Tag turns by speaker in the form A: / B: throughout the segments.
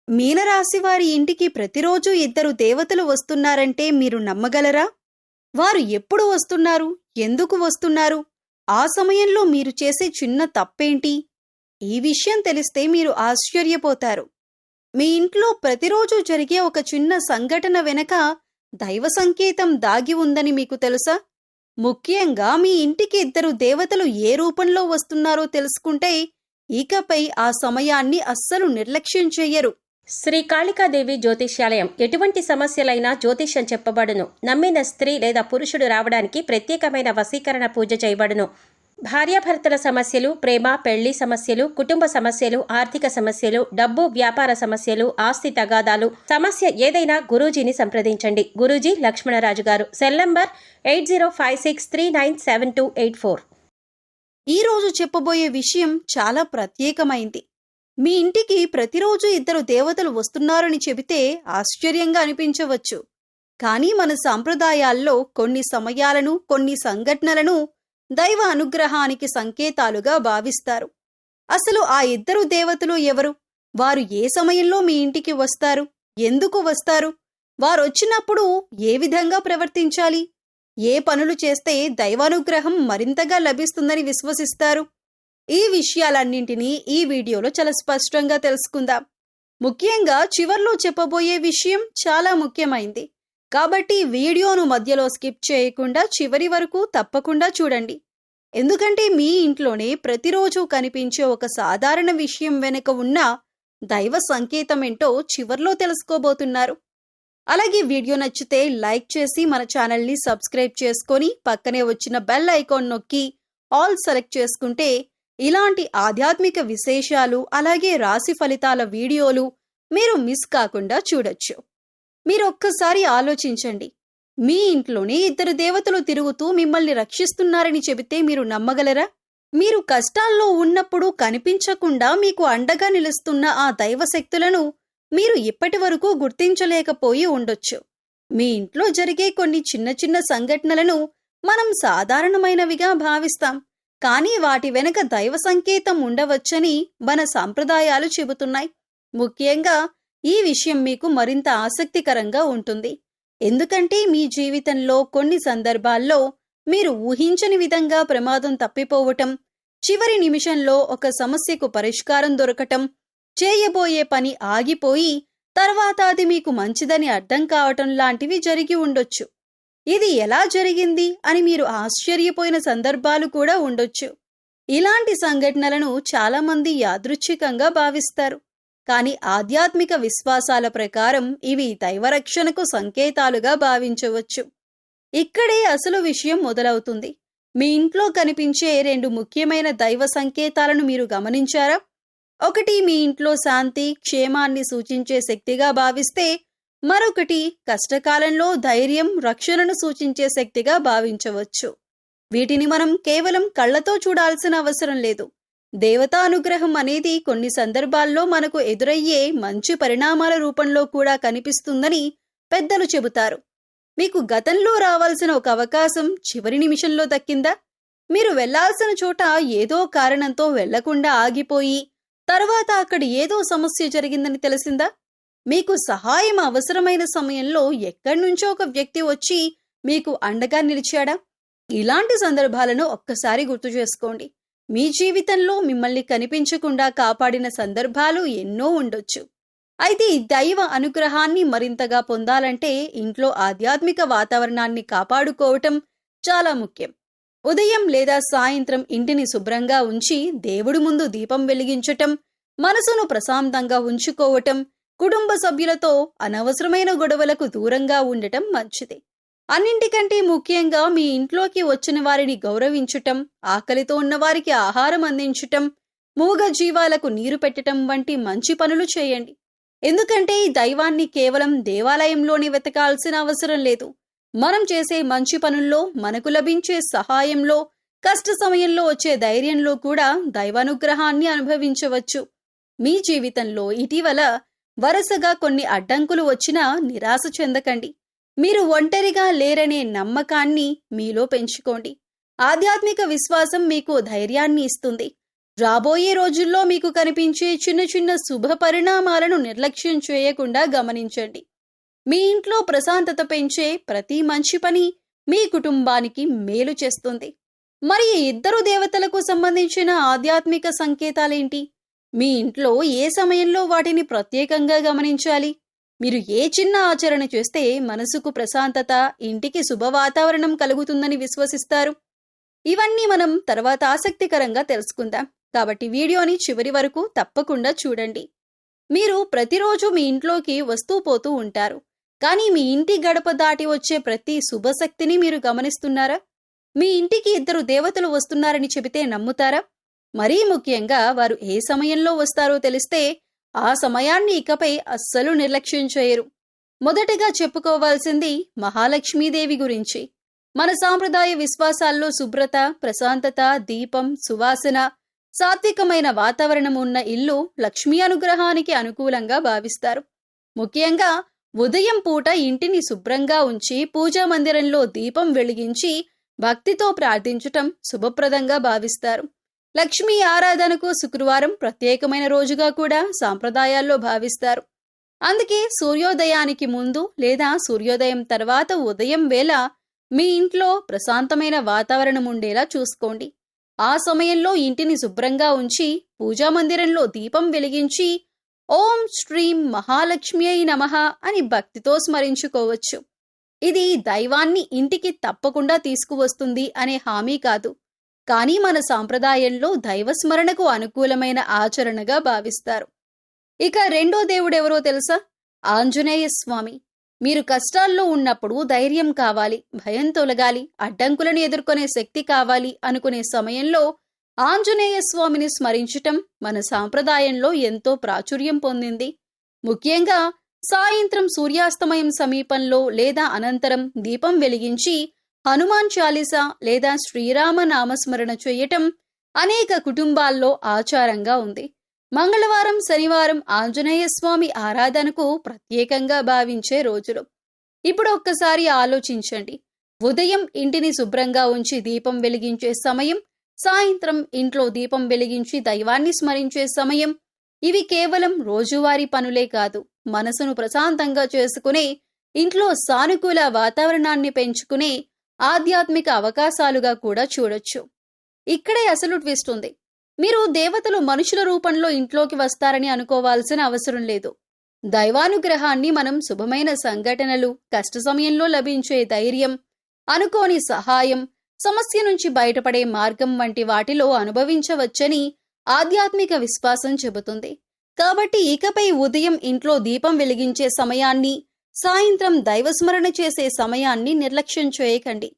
A: మీనరాశి వారి ఇంటికి ప్రతిరోజు ఇద్దరు దేవతలు వస్తున్నారంటే మీరు నమ్మగలరా? వారు ఎప్పుడు వస్తున్నారు? ఎందుకు వస్తున్నారు? ఆ సమయంలో మీరు చేసే చిన్న తప్పేంటి? ఈ విషయం తెలిస్తే మీరు ఆశ్చర్యపోతారు. మీ ఇంట్లో ప్రతిరోజు జరిగే ఒక చిన్న సంఘటన వెనక దైవ సంకేతం దాగి ఉందని మీకు తెలుసా? ముఖ్యంగా మీ ఇంటికి ఇద్దరు దేవతలు ఏ రూపంలో వస్తున్నారో తెలుసుకుంటే ఇకపై ఆ సమయాన్ని అస్సలు నిర్లక్ష్యం చెయ్యరు.
B: శ్రీ కాళికాదేవి జ్యోతిష్యాలయం ఎటువంటి సమస్యలైనా జ్యోతిష్యం చెప్పబడును. నమ్మిన స్త్రీ లేదా పురుషుడు రావడానికి ప్రత్యేకమైన వశీకరణ పూజ చేయబడును. భార్యాభర్తల సమస్యలు, ప్రేమ పెళ్లి సమస్యలు, కుటుంబ సమస్యలు, ఆర్థిక సమస్యలు, డబ్బు వ్యాపార సమస్యలు, ఆస్తి తగాదాలు, సమస్య ఏదైనా గురూజీని సంప్రదించండి. గురూజీ లక్ష్మణరాజు గారు. Cell number 8056397284.
A: ఈ రోజు చెప్పబోయే విషయం చాలా ప్రత్యేకమైంది. మీ ఇంటికి ప్రతిరోజు ఇద్దరు దేవతలు వస్తున్నారని చెబితే ఆశ్చర్యంగా అనిపించవచ్చు. కానీ మన సాంప్రదాయాల్లో కొన్ని సమయాలను, కొన్ని సంఘటనలను దైవ అనుగ్రహానికి సంకేతాలుగా భావిస్తారు. అసలు ఆ ఇద్దరు దేవతలు ఎవరు? వారు ఏ సమయంలో మీ ఇంటికి వస్తారు? ఎందుకు వస్తారు? వారొచ్చినప్పుడు ఏ విధంగా ప్రవర్తించాలి? ఏ పనులు చేస్తే దైవానుగ్రహం మరింతగా లభిస్తుందని విశ్వసిస్తారు? ఈ విషయాలన్నింటినీ ఈ వీడియోలో చాలా స్పష్టంగా తెలుసుకుందాం. ముఖ్యంగా చివర్లో చెప్పబోయే విషయం చాలా ముఖ్యమైంది. కాబట్టి వీడియోను మధ్యలో స్కిప్ చేయకుండా చివరి వరకు తప్పకుండా చూడండి. ఎందుకంటే మీ ఇంట్లోనే ప్రతిరోజు కనిపించే ఒక సాధారణ విషయం వెనుక ఉన్న దైవ సంకేతమేంటో చివర్లో తెలుసుకోబోతున్నారు. అలాగే వీడియో నచ్చితే లైక్ చేసి మన ఛానల్ని సబ్స్క్రైబ్ చేసుకొని పక్కనే వచ్చిన బెల్ ఐకాన్ నొక్కి ఆల్ సెలెక్ట్ చేసుకుంటే ఇలాంటి ఆధ్యాత్మిక విశేషాలు అలాగే రాశి ఫలితాల వీడియోలు మీరు మిస్ కాకుండా చూడొచ్చు. మీరొక్కసారి ఆలోచించండి. మీ ఇంట్లోనే ఇద్దరు దేవతలు తిరుగుతూ మిమ్మల్ని రక్షిస్తున్నారని చెబితే మీరు నమ్మగలరా? మీరు కష్టాల్లో ఉన్నప్పుడు కనిపించకుండా మీకు అండగా నిలుస్తున్న ఆ దైవశక్తులను మీరు ఇప్పటి వరకు గుర్తించలేకపోయి ఉండొచ్చు. మీ ఇంట్లో జరిగే కొన్ని చిన్న చిన్న సంఘటనలను మనం సాధారణమైనవిగా భావిస్తాం. కానీ వాటి వెనక దైవ సంకేతం ఉండవచ్చని మన సంప్రదాయాలు చెబుతున్నాయి. ముఖ్యంగా ఈ విషయం మీకు మరింత ఆసక్తికరంగా ఉంటుంది. ఎందుకంటే మీ జీవితంలో కొన్ని సందర్భాల్లో మీరు ఊహించని విధంగా ప్రమాదం తప్పిపోవటం, చివరి నిమిషంలో ఒక సమస్యకు పరిష్కారం దొరకటం, చేయబోయే పని ఆగిపోయి తర్వాత అది మీకు మంచిదని అర్థం కావటం లాంటివి జరిగి ఉండొచ్చు. ఇది ఎలా జరిగింది అని మీరు ఆశ్చర్యపోయిన సందర్భాలు కూడా ఉండొచ్చు. ఇలాంటి సంఘటనలను చాలామంది యాదృచ్ఛికంగా భావిస్తారు. కానీ ఆధ్యాత్మిక విశ్వాసాల ప్రకారం ఇవి దైవరక్షణకు సంకేతాలుగా భావించవచ్చు. ఇక్కడే అసలు విషయం మొదలవుతుంది. మీ ఇంట్లో కనిపించే రెండు ముఖ్యమైన దైవ సంకేతాలను మీరు గమనించారా? ఒకటి మీ ఇంట్లో శాంతి, క్షేమాన్ని సూచించే శక్తిగా భావిస్తే మరొకటి కష్టకాలంలో ధైర్యం, రక్షణను సూచించే శక్తిగా భావించవచ్చు. వీటిని మనం కేవలం కళ్లతో చూడాల్సిన అవసరం లేదు. దేవతా అనుగ్రహం అనేది కొన్ని సందర్భాల్లో మనకు ఎదురయ్యే మంచి పరిణామాల రూపంలో కూడా కనిపిస్తుందని పెద్దలు చెబుతారు. మీకు గతంలో రావాల్సిన ఒక అవకాశం చివరి నిమిషంలో దక్కిందా? మీరు వెళ్లాల్సిన చోట ఏదో కారణంతో వెళ్లకుండా ఆగిపోయి తర్వాత అక్కడ ఏదో సమస్య జరిగిందని తెలిసిందా? మీకు సహాయం అవసరమైన సమయంలో ఎక్కడి నుంచో ఒక వ్యక్తి వచ్చి మీకు అండగా నిలిచాడా? ఇలాంటి సందర్భాలను ఒక్కసారి గుర్తు చేసుకోండి. మీ జీవితంలో మిమ్మల్ని కనిపించకుండా కాపాడిన సందర్భాలు ఎన్నో ఉండొచ్చు. అయితే ఈ దైవ అనుగ్రహాన్ని మరింతగా పొందాలంటే ఇంట్లో ఆధ్యాత్మిక వాతావరణాన్ని కాపాడుకోవటం చాలా ముఖ్యం. ఉదయం లేదా సాయంత్రం ఇంటిని శుభ్రంగా ఉంచి దేవుడి ముందు దీపం వెలిగించటం, మనసును ప్రశాంతంగా ఉంచుకోవటం, కుటుంబ సభ్యులతో అనవసరమైన గొడవలకు దూరంగా ఉండటం మంచిది. అన్నింటికంటే ముఖ్యంగా మీ ఇంట్లోకి వచ్చిన వారిని గౌరవించటం, ఆకలితో ఉన్నవారికి ఆహారం అందించటం, మూగ జీవాలకు నీరు పెట్టటం వంటి మంచి పనులు చేయండి. ఎందుకంటే ఈ దైవాన్ని కేవలం దేవాలయంలోనే వెతకాల్సిన అవసరం లేదు. మనం చేసే మంచి పనుల్లో, మనకు లభించే సహాయంలో, కష్ట సమయంలో వచ్చే ధైర్యంలో కూడా దైవానుగ్రహాన్ని అనుభవించవచ్చు. మీ జీవితంలో ఇటీవల వరుసగా కొన్ని అడ్డంకులు వచ్చినా నిరాశ చెందకండి. మీరు ఒంటరిగా లేరనే నమ్మకాన్ని మీలో పెంచుకోండి. ఆధ్యాత్మిక విశ్వాసం మీకు ధైర్యాన్ని ఇస్తుంది. రాబోయే రోజుల్లో మీకు కనిపించే చిన్న చిన్న శుభ పరిణామాలను నిర్లక్ష్యం చేయకుండా గమనించండి. మీ ఇంట్లో ప్రశాంతత పెంచే ప్రతి మంచి పని మీ కుటుంబానికి మేలు చేస్తుంది. మరి ఈ ఇద్దరు దేవతలకు సంబంధించిన ఆధ్యాత్మిక సంకేతాలేంటి? మీ ఇంట్లో ఏ సమయంలో వాటిని ప్రత్యేకంగా గమనించాలి? మీరు ఏ చిన్న ఆచరణ చేస్తే మనసుకు ప్రశాంతత, ఇంటికి శుభ వాతావరణం కలుగుతుందని విశ్వసిస్తారు? ఇవన్నీ మనం తర్వాత ఆసక్తికరంగా తెలుసుకుందాం. కాబట్టి వీడియోని చివరి వరకు తప్పకుండా చూడండి. మీరు ప్రతిరోజు మీ ఇంట్లోకి వస్తూ పోతూ ఉంటారు. కానీ మీ ఇంటి గడప దాటి వచ్చే ప్రతి శుభశక్తిని మీరు గమనిస్తున్నారా? మీ ఇంటికి ఇద్దరు దేవతలు వస్తున్నారని చెబితే నమ్ముతారా? మరీ ముఖ్యంగా వారు ఏ సమయంలో వస్తారో తెలిస్తే ఆ సమయాన్ని ఇకపై అస్సలు నిర్లక్ష్యం చేయరు. మొదటగా చెప్పుకోవాల్సింది మహాలక్ష్మీదేవి గురించి. మన సాంప్రదాయ విశ్వాసాల్లో శుభ్రత, ప్రశాంతత, దీపం, సువాసన, సాత్వికమైన వాతావరణం ఉన్న ఇల్లు లక్ష్మీ అనుగ్రహానికి అనుకూలంగా భావిస్తారు. ముఖ్యంగా ఉదయం పూట ఇంటిని శుభ్రంగా ఉంచి పూజా మందిరంలో దీపం వెలిగించి భక్తితో ప్రార్థించటం శుభప్రదంగా భావిస్తారు. లక్ష్మీ ఆరాధనకు శుక్రవారం ప్రత్యేకమైన రోజుగా కూడా సాంప్రదాయాల్లో భావిస్తారు. అందుకే సూర్యోదయానికి ముందు లేదా సూర్యోదయం తర్వాత ఉదయం వేళ మీ ఇంట్లో ప్రశాంతమైన వాతావరణం ఉండేలా చూసుకోండి. ఆ సమయంలో ఇంటిని శుభ్రంగా ఉంచి పూజా మందిరంలో దీపం వెలిగించి ఓం శ్రీం మహాలక్ష్మ్యై నమః అని భక్తితో స్మరించుకోవచ్చు. ఇది దైవాన్ని ఇంటికి తప్పకుండా తీసుకువస్తుంది అనే హామీ కాదు, కానీ మన సాంప్రదాయంలో దైవస్మరణకు అనుకూలమైన ఆచరణగా భావిస్తారు. ఇక రెండో దేవుడెవరో తెలుసా? ఆంజనేయ స్వామి. మీరు కష్టాల్లో ఉన్నప్పుడు ధైర్యం కావాలి, భయం తొలగాలి, అడ్డంకులను ఎదుర్కొనే శక్తి కావాలి అనుకునే సమయంలో ఆంజనేయ స్వామిని స్మరించటం మన సాంప్రదాయంలో ఎంతో ప్రాచుర్యం పొందింది. ముఖ్యంగా సాయంత్రం సూర్యాస్తమయం సమీపంలో లేదా అనంతరం దీపం వెలిగించి హనుమాన్ చాలీసా లేదా శ్రీరామ నామస్మరణ చేయటం అనేక కుటుంబాల్లో ఆచారంగా ఉంది. మంగళవారం, శనివారం ఆంజనేయ స్వామి ఆరాధనకు ప్రత్యేకంగా భావించే రోజులు. ఇప్పుడు ఒక్కసారి ఆలోచించండి. ఉదయం ఇంటిని శుభ్రంగా ఉంచి దీపం వెలిగించే సమయం, సాయంత్రం ఇంట్లో దీపం వెలిగించి దైవాన్ని స్మరించే సమయం, ఇవి కేవలం రోజువారీ పనులే కాదు, మనసును ప్రశాంతంగా చేసుకునే, ఇంట్లో సానుకూల వాతావరణాన్ని పెంచుకునే ఆధ్యాత్మిక అవకాశాలుగా కూడా చూడొచ్చు. ఇక్కడే అసలు ట్విస్ట్ ఉంది. మీరు దేవతలు మనుషుల రూపంలో ఇంట్లోకి వస్తారని అనుకోవాల్సిన అవసరం లేదు. దైవానుగ్రహాన్ని మనం శుభమైన సంఘటనలు, కష్ట సమయంలో లభించే ధైర్యం, అనుకోని సహాయం, సమస్య నుంచి బయటపడే మార్గం వంటి వాటిలో అనుభవించవచ్చని ఆధ్యాత్మిక విశ్వాసం చెబుతుంది. కాబట్టి ఇకపై ఉదయం ఇంట్లో దీపం వెలిగించే సమయాన్ని, సాయంత్రం దైవస్మరణ చేసే సమయాన్ని నిర్లక్ష్యం చేయకండి.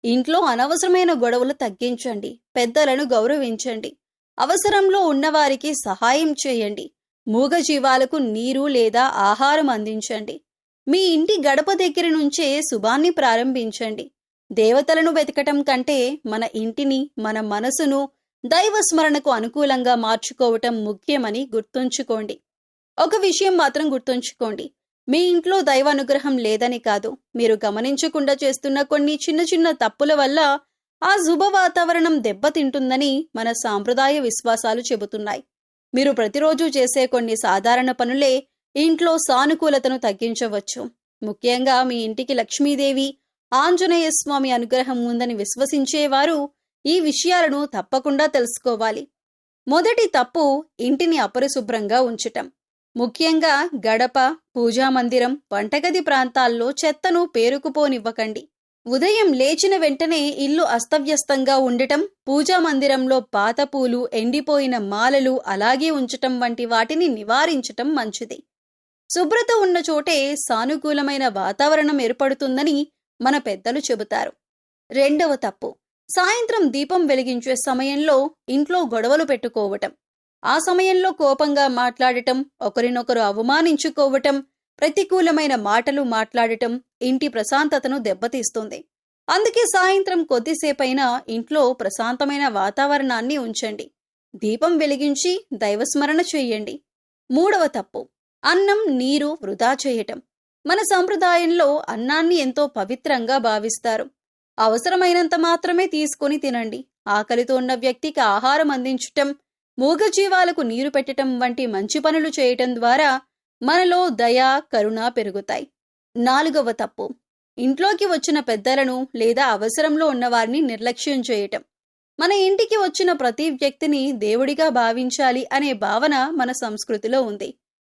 A: ఇంట్లో అనవసరమైన గొడవలు తగ్గించండి, పెద్దలను గౌరవించండి, అవసరంలో ఉన్నవారికి సహాయం చేయండి, మూగజీవాలకు నీరు లేదా ఆహారం అందించండి. మీ ఇంటి గడప దగ్గర నుంచే శుభాన్ని ప్రారంభించండి. దేవతలను వెతకటం కంటే మన ఇంటిని, మన మనసును దైవస్మరణకు అనుకూలంగా మార్చుకోవటం ముఖ్యమని గుర్తుంచుకోండి. ఒక విషయం మాత్రం గుర్తుంచుకోండి. మీ ఇంట్లో దైవానుగ్రహం లేదని కాదు, మీరు గమనించకుండా చేస్తున్న కొన్ని చిన్న చిన్న తప్పుల వల్ల ఆ శుభ వాతావరణం దెబ్బతింటుందని మన సాంప్రదాయ విశ్వాసాలు చెబుతున్నాయి. మీరు ప్రతిరోజు చేసే కొన్ని సాధారణ పనులే ఇంట్లో సానుకూలతను తగ్గించవచ్చు. ముఖ్యంగా మీ ఇంటికి లక్ష్మీదేవి, ఆంజనేయ స్వామి అనుగ్రహం ఉందని విశ్వసించేవారు ఈ విషయాలను తప్పకుండా తెలుసుకోవాలి. మొదటి తప్పు ఇంటిని అపరిశుభ్రంగా ఉంచటం. ముఖ్యంగా గడప, పూజా మందిరం, వంటగది ప్రాంతాల్లో చెత్తను పేరుకుపోనివ్వకండి. ఉదయం లేచిన వెంటనే ఇల్లు అస్తవ్యస్తంగా ఉండటం, పూజా మందిరంలో పాత పూలు, ఎండిపోయిన మాలలు అలాగే ఉంచటం వంటి వాటిని నివారించటం మంచిది. శుభ్రత ఉన్న చోటే సానుకూలమైన వాతావరణం ఏర్పడుతుందని మన పెద్దలు చెబుతారు. రెండవ తప్పు, సాయంత్రం దీపం వెలిగించే సమయంలో ఇంట్లో గొడవలు పెట్టుకోవటం. ఆ సమయంలో కోపంగా మాట్లాడటం, ఒకరినొకరు అవమానించుకోవటం, ప్రతికూలమైన మాటలు మాట్లాడటం ఇంటి ప్రశాంతతను దెబ్బతీస్తుంది. అందుకే సాయంత్రం కొద్దిసేపైనా ఇంట్లో ప్రశాంతమైన వాతావరణాన్ని ఉంచండి. దీపం వెలిగించి దైవస్మరణ చెయ్యండి. మూడవ తప్పు, అన్నం, నీరు వృధా చేయటం. మన సంప్రదాయంలో అన్నాన్ని ఎంతో పవిత్రంగా భావిస్తారు. అవసరమైనంత మాత్రమే తీసుకొని తినండి. ఆకలితో ఉన్న వ్యక్తికి ఆహారం అందించటం మూగజీవాలకు నీరు పెట్టటం వంటి మంచి పనులు చేయటం ద్వారా మనలో దయ, కరుణ పెరుగుతాయి. 4వ తప్పు, ఇంట్లోకి వచ్చిన పెద్దలను లేదా అవసరంలో ఉన్నవారిని నిర్లక్ష్యం చేయటం. మన ఇంటికి వచ్చిన ప్రతి వ్యక్తిని దేవుడిగా భావించాలి అనే భావన మన సంస్కృతిలో ఉంది.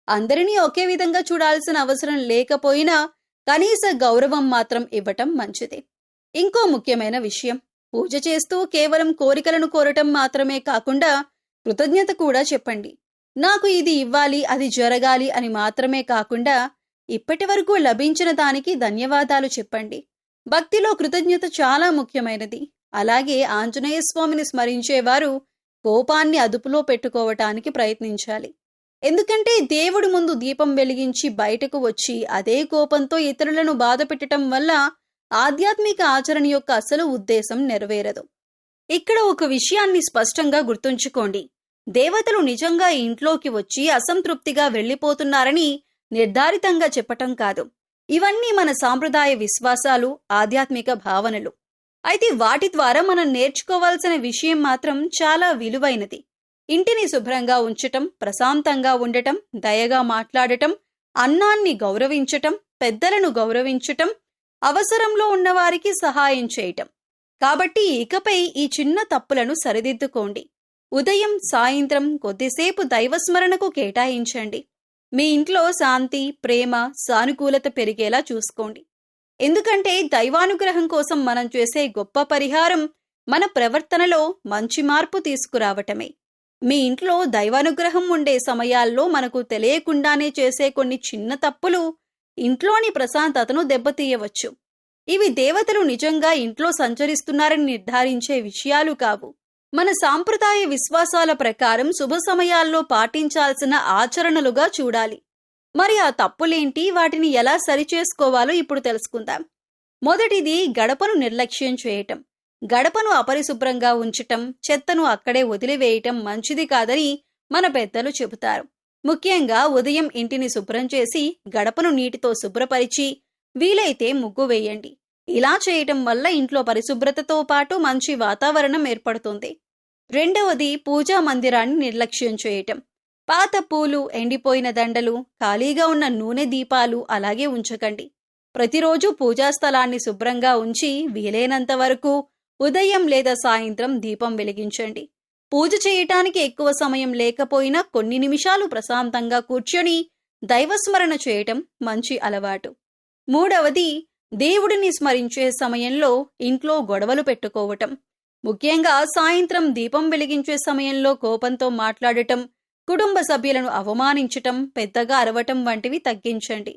A: అందరినీ ఒకే విధంగా చూడాల్సిన అవసరం లేకపోయినా కనీస గౌరవం మాత్రం ఇవ్వటం మంచిది. ఇంకో ముఖ్యమైన విషయం, పూజ చేస్తూ కేవలం కోరికలను కోరటం మాత్రమే కాకుండా కృతజ్ఞత కూడా చెప్పండి. నాకు ఇది ఇవ్వాలి, అది జరగాలి అని మాత్రమే కాకుండా ఇప్పటి వరకు లభించిన దానికి ధన్యవాదాలు చెప్పండి. భక్తిలో కృతజ్ఞత చాలా ముఖ్యమైనది. అలాగే ఆంజనేయ స్వామిని స్మరించేవారు కోపాన్ని అదుపులో పెట్టుకోవటానికి ప్రయత్నించాలి. ఎందుకంటే దేవుడి ముందు దీపం వెలిగించి బయటకు వచ్చి అదే కోపంతో ఇతరులను బాధ పెట్టడం వల్ల ఆధ్యాత్మిక ఆచరణ యొక్క అసలు ఉద్దేశం నెరవేరదు. ఇక్కడ ఒక విషయాన్ని స్పష్టంగా గుర్తుంచుకోండి. దేవతలు నిజంగా ఇంట్లోకి వచ్చి అసంతృప్తిగా వెళ్లిపోతున్నారని నిర్ధారితంగా చెప్పటం కాదు. ఇవన్నీ మన సాంప్రదాయ విశ్వాసాలు, ఆధ్యాత్మిక భావనలు. అయితే వాటి ద్వారా మనం నేర్చుకోవాల్సిన విషయం మాత్రం చాలా విలువైనది. ఇంటిని శుభ్రంగా ఉంచటం, ప్రశాంతంగా ఉండటం, దయగా మాట్లాడటం, అన్నాన్ని గౌరవించటం, పెద్దలను గౌరవించటం, అవసరంలో ఉన్నవారికి సహాయం చేయటం. కాబట్టి ఇకపై ఈ చిన్న తప్పులను సరిదిద్దుకోండి. ఉదయం, సాయంత్రం కొద్దిసేపు దైవస్మరణకు కేటాయించండి. మీ ఇంట్లో శాంతి, ప్రేమ, సానుకూలత పెరిగేలా చూసుకోండి. ఎందుకంటే దైవానుగ్రహం కోసం మనం చేసే గొప్ప పరిహారం మన ప్రవర్తనలో మంచి మార్పు తీసుకురావటమే. మీ ఇంట్లో దైవానుగ్రహం ఉండే సమయాల్లో మనకు తెలియకుండానే చేసే కొన్ని చిన్న తప్పులు ఇంట్లోని ప్రశాంతతను దెబ్బతీయవచ్చు. ఇవి దేవతలు నిజంగా ఇంట్లో సంచరిస్తున్నారని నిర్ధారించే విషయాలు కావు. మన సాంప్రదాయ విశ్వాసాల ప్రకారం శుభ సమయాల్లో పాటించాల్సిన ఆచరణలుగా చూడాలి. మరి ఆ తప్పులేంటి, వాటిని ఎలా సరిచేసుకోవాలో ఇప్పుడు తెలుసుకుందాం. మొదటిది, గడపను నిర్లక్ష్యం చేయటం. గడపను అపరిశుభ్రంగా ఉంచటం, చెత్తను అక్కడే వదిలివేయటం మంచిది కాదని మన పెద్దలు చెబుతారు. ముఖ్యంగా ఉదయం ఇంటిని శుభ్రం చేసి గడపను నీటితో శుభ్రపరిచి వీలైతే ముగ్గు వేయండి. ఇలా చేయటం వల్ల ఇంట్లో పరిశుభ్రతతో పాటు మంచి వాతావరణం ఏర్పడుతుంది. రెండవది, పూజా మందిరాన్ని నిర్లక్ష్యం చేయటం. పాత పూలు, ఎండిపోయిన దండలు, ఖాళీగా ఉన్న నూనె దీపాలు అలాగే ఉంచకండి. ప్రతిరోజు పూజా స్థలాన్ని శుభ్రంగా ఉంచి వీలైనంత వరకు ఉదయం లేదా సాయంత్రం దీపం వెలిగించండి. పూజ చేయటానికి ఎక్కువ సమయం లేకపోయినా కొన్ని నిమిషాలు ప్రశాంతంగా కూర్చొని దైవస్మరణ చేయటం మంచి అలవాటు. మూడవది, దేవుడిని స్మరించే సమయంలో ఇంట్లో గొడవలు పెట్టుకోవటం. ముఖ్యంగా సాయంత్రం దీపం వెలిగించే సమయంలో కోపంతో మాట్లాడటం, కుటుంబ సభ్యులను అవమానించటం, పెద్దగా అరవటం వంటివి తగ్గించండి.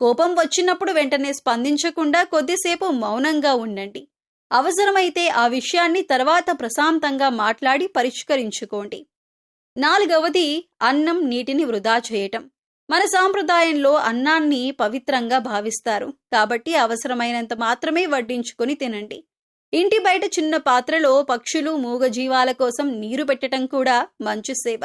A: కోపం వచ్చినప్పుడు వెంటనే స్పందించకుండా కొద్దిసేపు మౌనంగా ఉండండి. అవసరమైతే ఆ విషయాన్ని తర్వాత ప్రశాంతంగా మాట్లాడి పరిష్కరించుకోండి. నాలుగవది, అన్నం, నీటిని వృధా చేయటం. మన సాంప్రదాయంలో అన్నాన్ని పవిత్రంగా భావిస్తారు. కాబట్టి అవసరమైనంత మాత్రమే వడ్డించుకొని తినండి. ఇంటి బయట చిన్న పాత్రలో పక్షులు, మూగజీవాల కోసం నీరు పెట్టడం కూడా మంచి సేవ.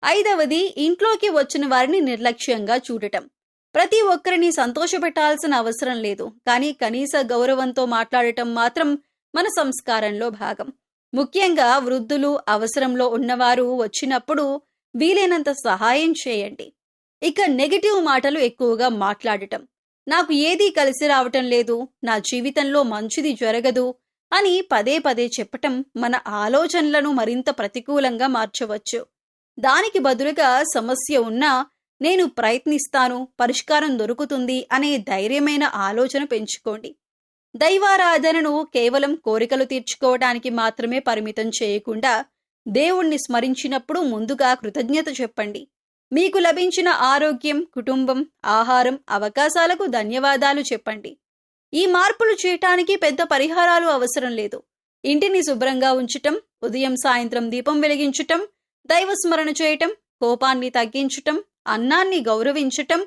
A: ఐదవది, ఇంట్లోకి వచ్చిన వారిని నిర్లక్ష్యంగా చూడటం. ప్రతి ఒక్కరిని సంతోషపెట్టాల్సిన అవసరం లేదు, కానీ కనీస గౌరవంతో మాట్లాడటం మాత్రం మన సంస్కారంలో భాగం. ముఖ్యంగా వృద్ధులు, అవసరంలో ఉన్నవారు వచ్చినప్పుడు వీలైనంత సహాయం చేయండి. ఇక నెగటివ్ మాటలు ఎక్కువగా మాట్లాడటం. నాకు ఏదీ కలిసి రావటం లేదు, నా జీవితంలో మంచిది జరగదు అని పదే పదే చెప్పటం మన ఆలోచనలను మరింత ప్రతికూలంగా మార్చవచ్చు. దానికి బదులుగా సమస్య ఉన్నా నేను ప్రయత్నిస్తాను, పరిష్కారం దొరుకుతుంది అనే ధైర్యమైన ఆలోచన పెంచుకోండి. దైవారాధనను కేవలం కోరికలు తీర్చుకోవడానికి మాత్రమే పరిమితం చేయకుండా దేవుణ్ణి స్మరించినప్పుడు ముందుగా కృతజ్ఞత చెప్పండి. మీకు లభించిన ఆరోగ్యం, కుటుంబం, ఆహారం, అవకాశాలకు ధన్యవాదాలు చెప్పండి. ఈ మార్పులు చేయటానికి పెద్ద పరిహారాలు అవసరం లేదు. ఇంటిని శుభ్రంగా ఉంచటం, ఉదయం సాయంత్రం దీపం వెలిగించటం, దైవస్మరణ చేయటం, కోపాన్ని తగ్గించటం, అన్నాన్ని గౌరవించటం,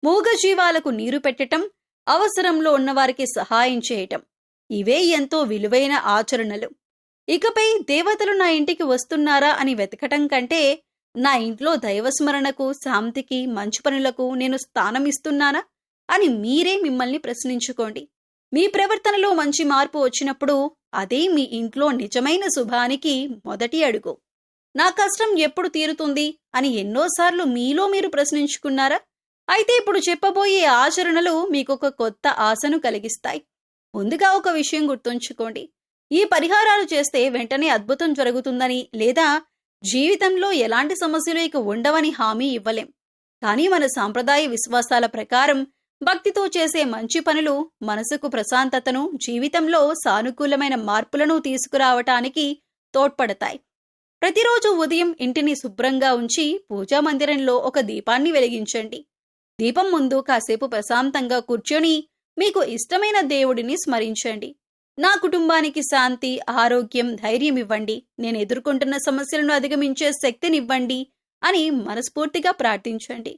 A: మూగజీవాలకు నీరు పెట్టటం, అవసరంలో ఉన్నవారికి సహాయం చేయటం. ఇవే ఎంతో విలువైన ఆచరణలు. ఇకపై దేవతలు నా ఇంటికి వస్తున్నారా అని వెతకటం కంటే నా ఇంట్లో దైవస్మరణకు, శాంతికి, మంచి పనులకు నేను స్థానం ఇస్తున్నానా అని మీరే మిమ్మల్ని ప్రశ్నించుకోండి. మీ ప్రవర్తనలో మంచి మార్పు వచ్చినప్పుడు అదే మీ ఇంట్లో నిజమైన శుభానికి మొదటి అడుగు. నా కష్టం ఎప్పుడు తీరుతుంది అని ఎన్నోసార్లు మీలో మీరు ప్రశ్నించుకున్నారా? అయితే ఇప్పుడు చెప్పబోయే ఆచరణలు మీకొక కొత్త ఆశను కలిగిస్తాయి. ముందుగా ఒక విషయం గుర్తుంచుకోండి. ఈ పరిహారాలు చేస్తే వెంటనే అద్భుతం జరుగుతుందని లేదా జీవితంలో ఎలాంటి సమస్యలు ఇక ఉండవని హామీ ఇవ్వలేం. కానీ మన సాంప్రదాయ విశ్వాసాల ప్రకారం భక్తితో చేసే మంచి పనులు మనసుకు ప్రశాంతతను, జీవితంలో సానుకూలమైన మార్పులను తీసుకురావటానికి తోడ్పడతాయి. ప్రతిరోజు ఉదయం ఇంటిని శుభ్రంగా ఉంచి పూజా మందిరంలో ఒక దీపాన్ని వెలిగించండి. దీపం ముందు కాసేపు ప్రశాంతంగా కూర్చొని మీకు ఇష్టమైన దేవుడిని స్మరించండి. నా కుటుంబానికి శాంతి, ఆరోగ్యం, ధైర్యం ఇవ్వండి, నేను ఎదుర్కొంటున్న సమస్యలను అధిగమించే శక్తినివ్వండి అని మనస్ఫూర్తిగా ప్రార్థించండి.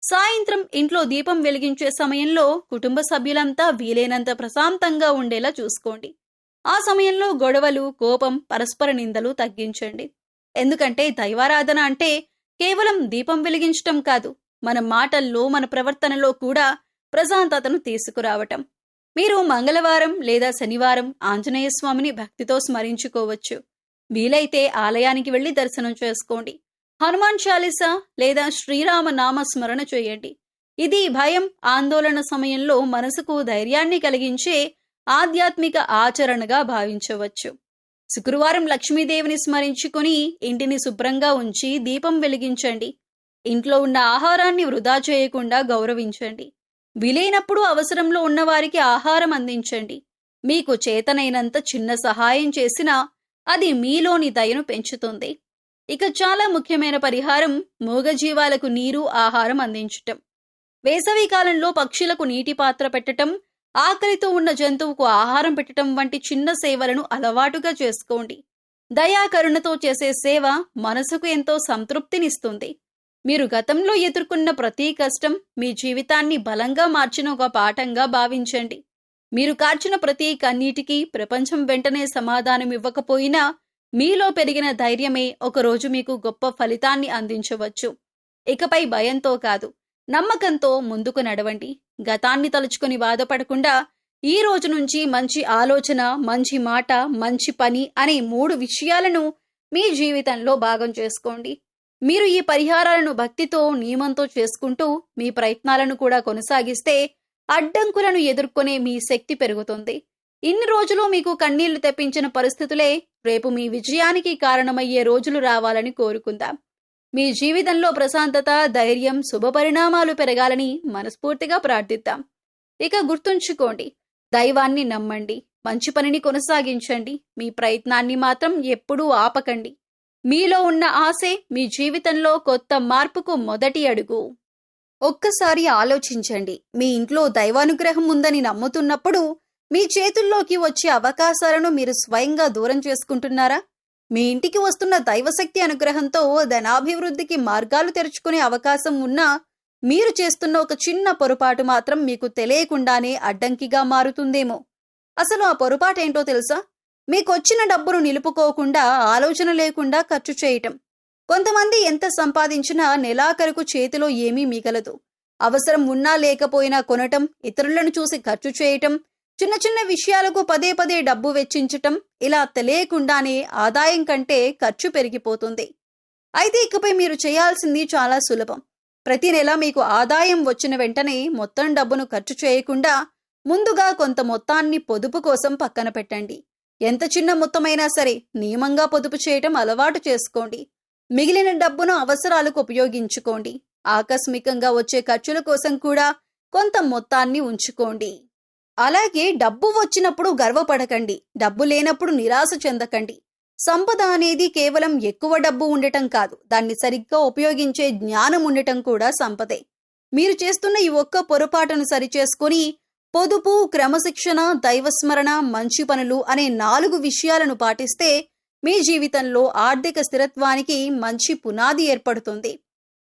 A: సాయంత్రం ఇంట్లో దీపం వెలిగించే సమయంలో కుటుంబ సభ్యులంతా వీలైనంత ప్రశాంతంగా ఉండేలా చూసుకోండి. ఆ సమయంలో గొడవలు, కోపం, పరస్పర నిందలు తగ్గించండి. ఎందుకంటే దైవారాధన అంటే కేవలం దీపం వెలిగించటం కాదు, మన మాటల్లో, మన ప్రవర్తనలో కూడా ప్రశాంతతను తీసుకురావటం. మీరు మంగళవారం లేదా శనివారం ఆంజనేయ స్వామిని భక్తితో స్మరించుకోవచ్చు. వీలైతే ఆలయానికి వెళ్లి దర్శనం చేసుకోండి. హనుమాన్ చాలీసా లేదా శ్రీరామ నామ స్మరణ చేయండి. ఇది భయం, ఆందోళన సమయంలో మనసుకు ధైర్యాన్ని కలిగించే ఆధ్యాత్మిక ఆచరణగా భావించవచ్చు. శుక్రవారం లక్ష్మీదేవిని స్మరించుకుని ఇంటిని శుభ్రంగా ఉంచి దీపం వెలిగించండి. ఇంట్లో ఉన్న ఆహారాన్ని వృధా చేయకుండా గౌరవించండి. వీలైనప్పుడు అవసరంలో ఉన్నవారికి ఆహారం అందించండి. మీకు చేతనైనంత చిన్న సహాయం చేసినా అది మీలోని దయను పెంచుతుంది. ఇక చాలా ముఖ్యమైన పరిహారం మూగజీవాలకు నీరు, ఆహారం అందించటం. వేసవి కాలంలో పక్షులకు నీటి పాత్ర పెట్టటం, ఆకలితో ఉన్న జంతువుకు ఆహారం పెట్టటం వంటి చిన్న సేవలను అలవాటుగా చేసుకోండి. దయాకరుణతో చేసే సేవ మనసుకు ఎంతో సంతృప్తినిస్తుంది. మీరు గతంలో ఎదుర్కొన్న ప్రతి కష్టం మీ జీవితాన్ని బలంగా మార్చిన ఒక పాఠంగా భావించండి. మీరు కార్చిన ప్రతి కన్నీటికి ప్రపంచం వెంటనే సమాధానం ఇవ్వకపోయినా మీలో పెరిగిన ధైర్యమే ఒకరోజు మీకు గొప్ప ఫలితాన్ని అందించవచ్చు. ఇకపై భయంతో కాదు, నమ్మకంతో ముందుకు నడవండి. గతాన్ని తలుచుకుని బాధపడకుండా ఈ రోజు నుంచి మంచి ఆలోచన, మంచి మాట, మంచి పని అనే 3 విషయాలను మీ జీవితంలో భాగం చేసుకోండి. మీరు ఈ పరిహారాలను భక్తితో, నియమంతో చేసుకుంటూ మీ ప్రయత్నాలను కూడా కొనసాగిస్తే అడ్డంకులను ఎదుర్కొనే మీ శక్తి పెరుగుతుంది. ఇన్ని రోజులు మీకు కన్నీళ్లు తెప్పించిన పరిస్థితులే రేపు మీ విజయానికి కారణమయ్యే రోజులు రావాలని కోరుకుందాం. మీ జీవితంలో ప్రశాంతత, ధైర్యం, శుభపరిణామాలు పెరగాలని మనస్ఫూర్తిగా ప్రార్థిద్దాం. ఇక గుర్తుంచుకోండి, దైవాన్ని నమ్మండి, మంచి పనిని కొనసాగించండి, మీ ప్రయత్నాన్ని మాత్రం ఎప్పుడూ ఆపకండి. మీలో ఉన్న ఆశే మీ జీవితంలో కొత్త మార్పుకు మొదటి అడుగు. ఒక్కసారి ఆలోచించండి, మీ ఇంట్లో దైవానుగ్రహం ఉందని నమ్ముతున్నప్పుడు మీ చేతుల్లోకి వచ్చే అవకాశాలను మీరు స్వయంగా దూరం చేసుకుంటున్నారా? మీ ఇంటికి వస్తున్న దైవశక్తి అనుగ్రహంతో ధనాభివృద్ధికి మార్గాలు తెరుచుకునే అవకాశం ఉన్నా మీరు చేస్తున్న ఒక చిన్న పొరపాటు మాత్రం మీకు తెలియకుండానే అడ్డంకిగా మారుతుందేమో. అసలు ఆ పొరపాటేంటో తెలుసా? మీకొచ్చిన డబ్బును నిలుపుకోకుండా, ఆలోచన లేకుండా ఖర్చు చేయటం. కొంతమంది ఎంత సంపాదించినా నెలాఖరుకు చేతిలో ఏమీ మిగలదు. అవసరం ఉన్నా లేకపోయినా కొనటం, ఇతరులను చూసి ఖర్చు చేయటం, చిన్న చిన్న విషయాలకు పదే పదే డబ్బు వెచ్చించటం, ఇలా తెలియకుండానే ఆదాయం కంటే ఖర్చు పెరిగిపోతుంది. అయితే ఇకపై మీరు చేయాల్సింది చాలా సులభం. ప్రతి నెల మీకు ఆదాయం వచ్చిన వెంటనే మొత్తం డబ్బును ఖర్చు చేయకుండా ముందుగా కొంత మొత్తాన్ని పొదుపు కోసం పక్కన పెట్టండి. ఎంత చిన్న మొత్తమైనా సరే నియమంగా పొదుపు చేయటం అలవాటు చేసుకోండి. మిగిలిన డబ్బును అవసరాలకు ఉపయోగించుకోండి. ఆకస్మికంగా వచ్చే ఖర్చుల కోసం కూడా కొంత మొత్తాన్ని ఉంచుకోండి. అలాగే డబ్బు వచ్చినప్పుడు గర్వపడకండి, డబ్బు లేనప్పుడు నిరాశ చెందకండి. సంపద అనేది కేవలం ఎక్కువ డబ్బు ఉండటం కాదు, దాన్ని సరిగ్గా ఉపయోగించే జ్ఞానం ఉండటం కూడా సంపదే. మీరు చేస్తున్న ఈ ఒక్క పొరపాటును సరిచేసుకుని పొదుపు, క్రమశిక్షణ, దైవస్మరణ, మంచి పనులు అనే 4 విషయాలను పాటిస్తే మీ జీవితంలో ఆర్థిక స్థిరత్వానికి మంచి పునాది ఏర్పడుతుంది.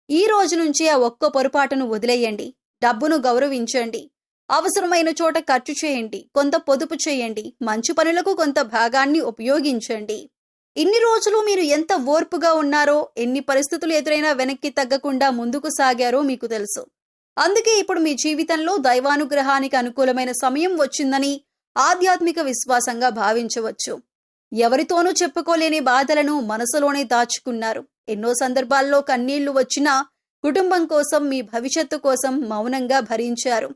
A: ఈ రోజు నుంచి ఆ ఒక్క పొరపాటును వదిలేయండి. డబ్బును గౌరవించండి. అవసరమైన చోట ఖర్చు చేయండి, కొంత పొదుపు చేయండి, మంచి పనులకు కొంత భాగాన్ని ఉపయోగించండి. ఇన్ని రోజులు మీరు ఎంత ఓర్పుగా ఉన్నారో, ఎన్ని పరిస్థితులు ఎదురైనా వెనక్కి తగ్గకుండా ముందుకు సాగారో మీకు తెలుసు. అందుకే ఇప్పుడు మీ జీవితంలో దైవానుగ్రహానికి అనుకూలమైన సమయం వచ్చిందని ఆధ్యాత్మిక విశ్వాసంగా భావించవచ్చు. ఎవరితోనూ చెప్పుకోలేని బాధలను మనసులోనే దాచుకున్నారు. ఎన్నో సందర్భాల్లో కన్నీళ్లు వచ్చినా కుటుంబం కోసం, మీ భవిష్యత్తు కోసం మౌనంగా భరించారు.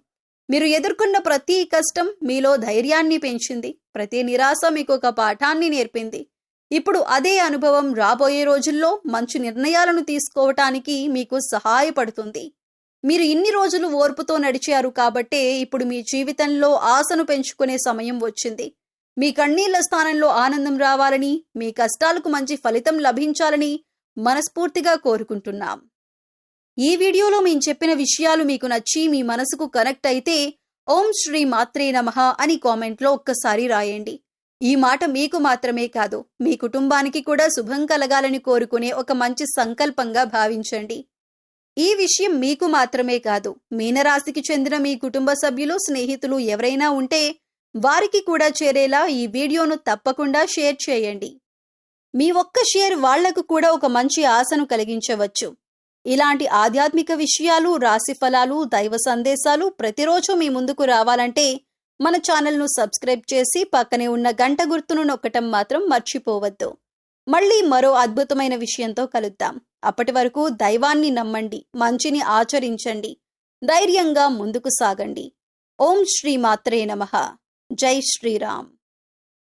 A: మీరు ఎదుర్కొన్న ప్రతి కష్టం మీలో ధైర్యాన్ని పెంచింది. ప్రతి నిరాశ మీకు ఒక పాఠాన్ని నేర్పింది. ఇప్పుడు అదే అనుభవం రాబోయే రోజుల్లో మంచి నిర్ణయాలను తీసుకోవటానికి మీకు సహాయపడుతుంది. మీరు ఇన్ని రోజులు ఓర్పుతో నడిచారు కాబట్టే ఇప్పుడు మీ జీవితంలో ఆశను పెంచుకునే సమయం వచ్చింది. మీ కన్నీళ్ల స్థానంలో ఆనందం రావాలని, మీ కష్టాలకు మంచి ఫలితం లభించాలని మనస్ఫూర్తిగా కోరుకుంటున్నాం. ఈ వీడియోలో మేము చెప్పిన విషయాలు మీకు నచ్చి మీ మనసుకు కనెక్ట్ అయితే ఓం శ్రీ మాత్రే నమః అని కామెంట్లో ఒక్కసారి రాయండి. ఈ మాట మీకు మాత్రమే కాదు, మీ కుటుంబానికి కూడా శుభం కలగాలని కోరుకునే ఒక మంచి సంకల్పంగా భావించండి. ఈ విషయం మీకు మాత్రమే కాదు, మీనరాశికి చెందిన మీ కుటుంబ సభ్యులు, స్నేహితులు ఎవరైనా ఉంటే వారికి కూడా చేరేలా ఈ వీడియోను తప్పకుండా షేర్ చేయండి. మీ ఒక్క షేర్ వాళ్లకు కూడా ఒక మంచి ఆశను కలిగించవచ్చు. ఇలాంటి ఆధ్యాత్మిక విషయాలు, రాశి ఫలాలు, దైవ సందేశాలు ప్రతిరోజు మీ ముందుకు రావాలంటే మన ఛానల్ను సబ్స్క్రైబ్ చేసి పక్కనే ఉన్న గంట గుర్తును నొక్కటం మాత్రం మర్చిపోవద్దు. మళ్ళీ మరో అద్భుతమైన విషయంతో కలుద్దాం. అప్పటి వరకు దైవాన్ని నమ్మండి, మంచిని ఆచరించండి, ధైర్యంగా ముందుకు సాగండి. ఓం శ్రీ మాత్రే నమః. జై శ్రీరామ్.